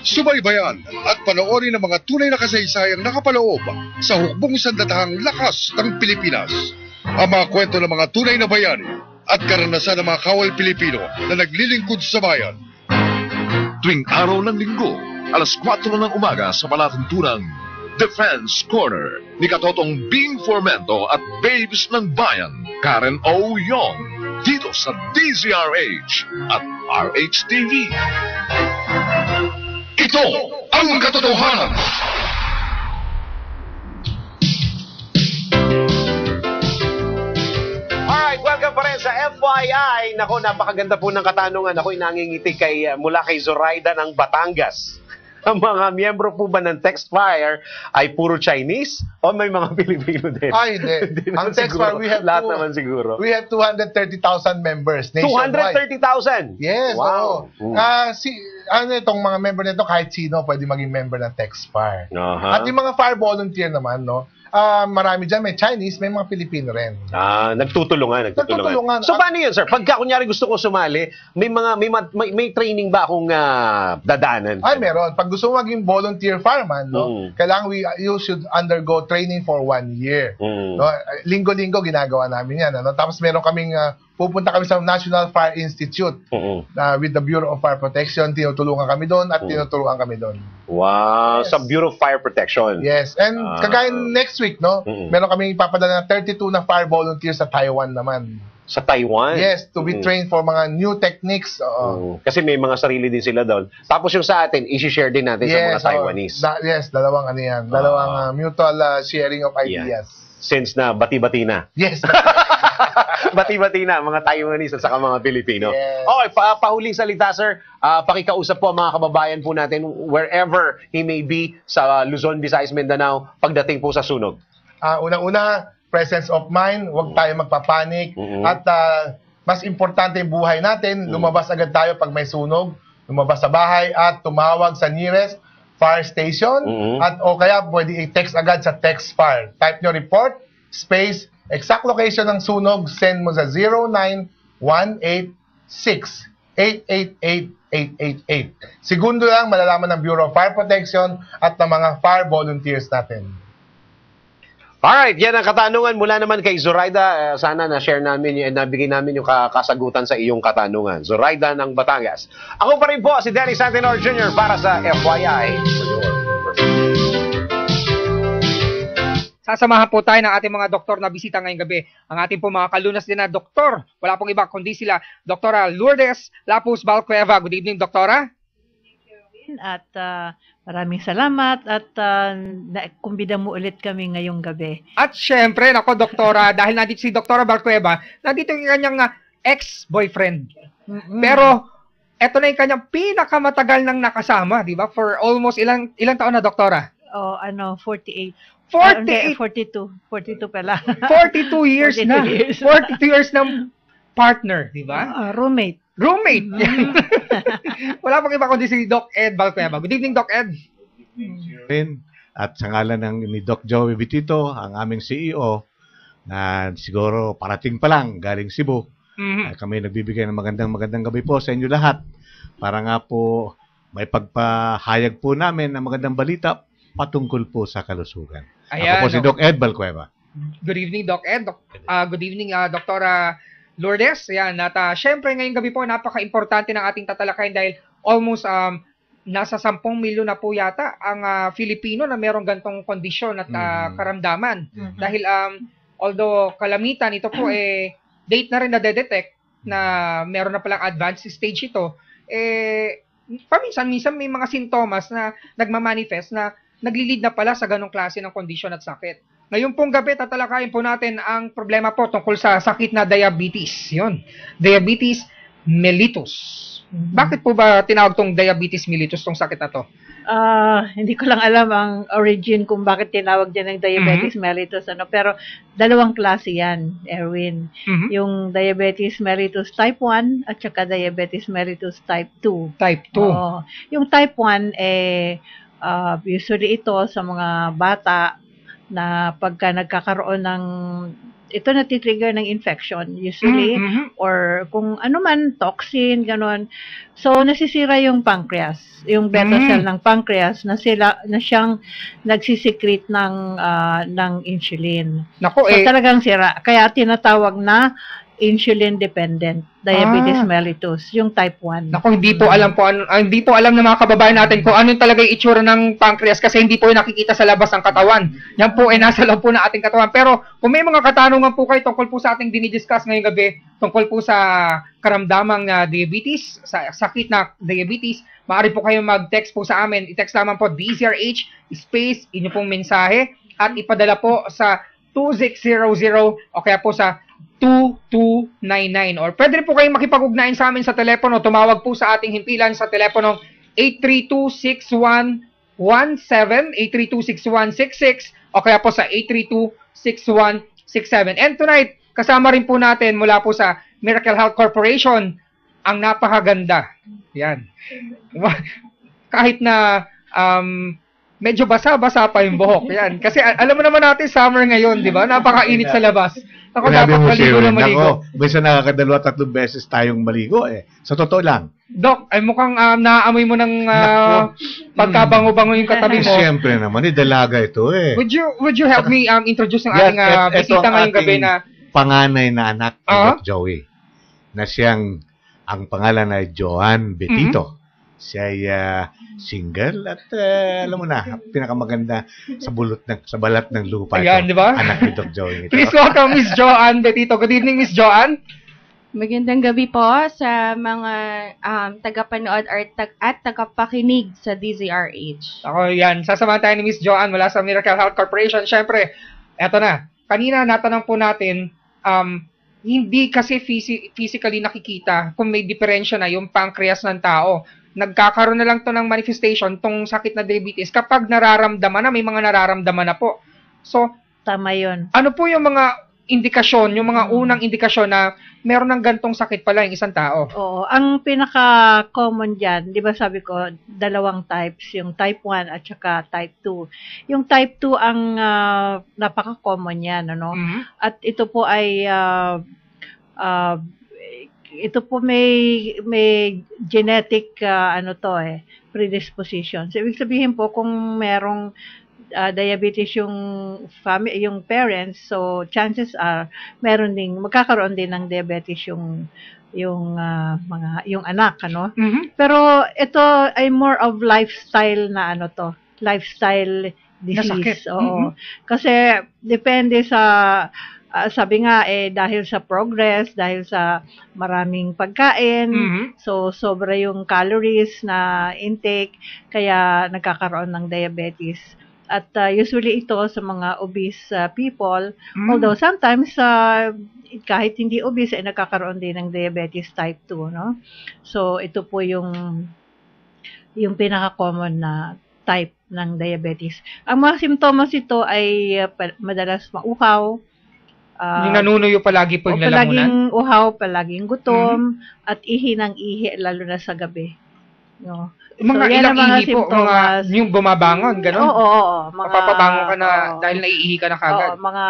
Subaybayan at panoorin ang mga tunay na kasaysayang nakapaloob sa hukbong sandatahang lakas ng Pilipinas. Ang mga kwento ng mga tunay na bayani at karanasan ng mga kawal Pilipino na naglilingkod sa bayan. Tuwing araw ng linggo, alas 4 ng umaga sa palatuntunang Defense Corner ni Katotong Bing Formento at Babes ng Bayan, Karen O. Yong, dito sa DZRH at RH-TV. Ito ang katotohanan! Alright, welcome pa rin sa FYI. Nako, napakaganda po ng katanungan. Ako'y nangingiti mula kay Zoraida ng Batangas. Ang mga miyembro po ba ng Textfire ay puro Chinese o may mga Pilipino din? Ay, hindi. Ang Textfire, lahat naman siguro. We have 230,000 members nationwide. 230,000? Yes, wow. Itong mga member nito, kahit sino pwede maging member ng Textfire. At yung mga fire volunteer naman, no, marami dyan, may Chinese, may mga Pilipino rin. Nagtutulungan. So, paano yun, sir? Pagka, kunyari, gusto ko sumali, may training ba akong dadaanan? Ay, meron. Pag gusto mo maging volunteer fireman, no, kailangan you should undergo training for 1 year. No? Linggo-linggo ginagawa namin yan. Ano? Tapos meron kaming, pupunta kami sa National Fire Institute with the Bureau of Fire Protection. Tinutulungan kami doon at tinuturuan kami doon. Wow, yes. Sa Bureau of Fire Protection. Yes, and kagaya next week, no, meron kami ipapadala ng 32 na fire volunteers sa Taiwan naman. Sa Taiwan? Yes, to be trained for mga new techniques. Kasi may mga sarili din sila doon. Tapos yung sa atin, isi-share din natin sa mga Taiwanese. Yes, dalawang ano yan. Dalawang mutual sharing of ideas. Since na bati-bati na. Yes. Bati-bati na, mga Taiwanese at saka mga Pilipino. Yes. Okay, pahuling salita, sir. Pakikausap po ang mga kababayan po natin wherever he may be sa Luzon, Visayas, Mindanao pagdating po sa sunog. Unang-una, presence of mind, huwag tayo magpapanik. At mas importante yung buhay natin, lumabas agad tayo pag may sunog, lumabas sa bahay at tumawag sa nearest fire station at o kaya pwede i-text agad sa Textfire. Type nyo report, space, exact location ng sunog, send mo sa 09-186-888-888. Segundo lang, malalaman ng Bureau of Fire Protection at ng mga fire volunteers natin. Alright, yan ang katanungan mula naman kay Zoraida. Sana na-share namin, nabigay namin yung kasagutan sa iyong katanungan. Zoraida ng Batangas. Ako pa rin po, si Dennis Santenor Jr. para sa FYI. Sasamahan po tayo ng ating mga doktor na bisita ngayong gabi. Ang ating po mga kalunas din na doktor. Wala pong iba kundi sila. Doktora Lourdes Lapus Balcueva. Good evening, Doktora. At maraming salamat at kumbida mo ulit kami ngayong gabi. At syempre, nako Doktora, dahil nandito si Doktora Balcueva, nandito yung kanyang ex-boyfriend. Pero eto na yung kanyang pinakamatagal nang nakasama, di ba? For almost ilang taon na, Doktora? 48. 48? 42 pala. 42 years na. 42 years ng partner, di ba? Roommate. Wala pang iba kundi si Doc Ed Balcueva. Good evening, Doc Ed. At sa ngalan ni Doc Joey Vitito, ang aming CEO, na siguro parating pa lang galing Cebu, kami nagbibigay ng magandang gabi po sa inyo lahat para nga po may pagpahayag po namin ng magandang balita patungkol po sa kalusugan. Ayan, ako po si Doc Ed Balcueva. Good evening, Doc Ed. Good evening, Doktora Lourdes. Ayan, at syempre ngayong gabi po, napaka-importante ng ating tatalakayin dahil almost nasa 10 milyon na po yata ang Filipino na merong gantong kondisyon at karamdaman. Dahil although kalamitan, ito po date na rin na detect na meron na palang advanced stage ito, paminsan-minsan may mga sintomas na nagmamanifest na naglilid na pala sa ganong klase ng kondisyon at sakit. Ngayon pong gabi, tatalakayin po natin ang problema po tungkol sa sakit na diabetes. Yun, diabetes mellitus. Bakit po ba tinawag tong diabetes mellitus, tong sakit na to? Hindi ko lang alam ang origin kung bakit tinawag dyan ng diabetes mellitus, pero dalawang klase yan, Erwin. Yung diabetes mellitus type 1 at saka diabetes mellitus type 2. Type 2. Oo. Yung type 1, usually ito sa mga bata na pagka nagkakaroon ng ito natitrigger ng infection usually or kung ano man toxin ganon, so nasisira yung pancreas, yung beta cell ng pancreas na siyang nagsisecrete ng insulin. Nako, so talagang sira, kaya tinatawag na insulin dependent diabetes mellitus, yung type 1. Naku, hindi po alam ng mga kababayan natin kung ano talaga yung itsura ng pancreas kasi hindi po yung nakikita sa labas ng katawan. Yan po ay nasa loob po ng ating katawan. Pero kung may mga katanungan po kayo tungkol po sa ating dinidiscuss ngayong gabi, tungkol po sa karamdamang diabetes, sa sakit na diabetes, maaari po kayong mag-text po sa amin. I-text lamang po DZRH space inyo pong mensahe at ipadala po sa 2600 o kaya po sa 2299 or pwede rin po kayong makipag-ugnayan sa amin sa telepono. Tumawag po sa ating himpilan sa teleponong 832-6117, 832-6166 o kaya po sa 832-6167. And tonight, kasama rin po natin mula po sa Miracle Health Corporation ang napakaganda. Yan. Kahit na medyo basa-basa pa yung buhok. Yan. Kasi alam mo naman natin, summer ngayon, di ba? Napakainit sa labas. Ako, Grabe mo, napakaligo na maligo. Ako, minsan nakakadalawa-3 beses tayong maligo eh. Sa totoo lang. Doc, ay mukhang naaamoy mo ng pagkabango-bango yung katabi mo. Siyempre naman, dalaga ito eh. Would you help me introduce ng ating bisita ngayong gabi na panganay na anak ni Doc Joey. Na siyang, ang pangalan ay Joan Betito. Siya ay single at alam mo na, pinakamaganda sa balat ng lupa. Ayan, di ba? Anak ni Doc Joey. Please welcome Miss Joan Betito. Good evening, Miss Joan. Magandang gabi po sa mga tagapanood at tagapakinig sa DZRH. Ako yan. Sasamahan tayo ni Miss Joan mula sa Miracle Health Corporation. Siyempre, eto na. Kanina natanong po natin, hindi kasi physically nakikita kung may diferensya na yung pancreas ng tao. Nagkakaroon na lang to ng manifestation tong sakit na diabetes kapag nararamdaman na, may mga nararamdaman na po. So, tama yun. Ano po yung mga indikasyon, yung mga unang indikasyon na meron ng gantong sakit pala yung isang tao? Oo, ang pinaka-common dyan, di ba sabi ko, dalawang types, yung type 1 at saka type 2. Yung type 2 ang napaka-common yan, ano? At ito po ay may genetic predisposition. So, ibig sabihin po kung merong diabetes yung parents, so chances are magkakaroon din ng diabetes yung anak, ano? Pero ito ay more of lifestyle na lifestyle disease. Oo. Kasi depende sa sabi nga dahil sa progress, dahil sa maraming pagkain, so sobra yung calories na intake, kaya nagkakaroon ng diabetes. At usually ito sa mga obese people, although sometimes kahit hindi obese ay nagkakaroon din ng diabetes type 2, no? So ito po yung pinaka-common na type ng diabetes. Ang mga simptomas ito ay madalas mauhaw, yung nanunuyo palagi po yung lalamunan? Palaging uhaw, palaging gutom, at ihi ng ihi, lalo na sa gabi. No? Mga ilang ihi po? Yung bumabangon, gano'n? Oo. Mapapabangon ka na dahil naiihi ka na kagad? Oo, mga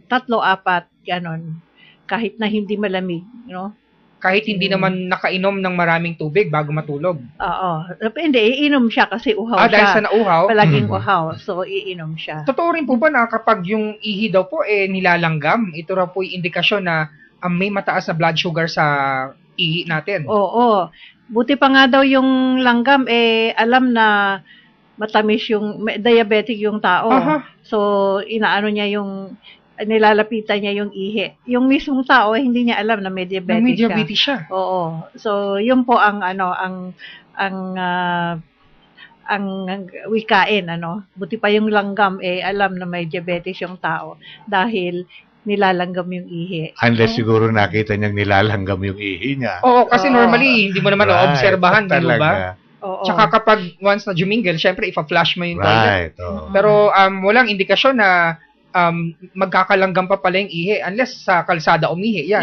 3-4, gano'n. Kahit na hindi malamig, no? Kahit hindi naman nakainom ng maraming tubig bago matulog? Oo. Hindi, iinom siya kasi uhaw siya. Dahil sa nauhaw? Palaging uhaw, so iinom siya. Totoo rin po ba na kapag yung ihi daw po nilalanggam, ito raw po yung indikasyon na may mataas na blood sugar sa ihi natin? Oo. Buti pa nga daw yung langgam, alam na matamis yung diabetic yung tao. So, inaano niya nilalapitan niya yung ihi. Yung mismong tao, hindi niya alam na may diabetes siya. Oo. So, yun po ang wikain, ano. Buti pa yung langgam, alam na may diabetes yung tao dahil nilalanggam yung ihi. Unless siguro nakita niyang nilalanggam yung ihi niya. Oo, kasi normally, hindi mo naman obserbahan, di ba? Oo. Tsaka kapag once na jumingle, syempre ipa-flush mo yung toilet. Right. Oo. Pero walang indikasyon na magkakalanggam pa pala yung ihi unless sa kalsada umihi. Yan.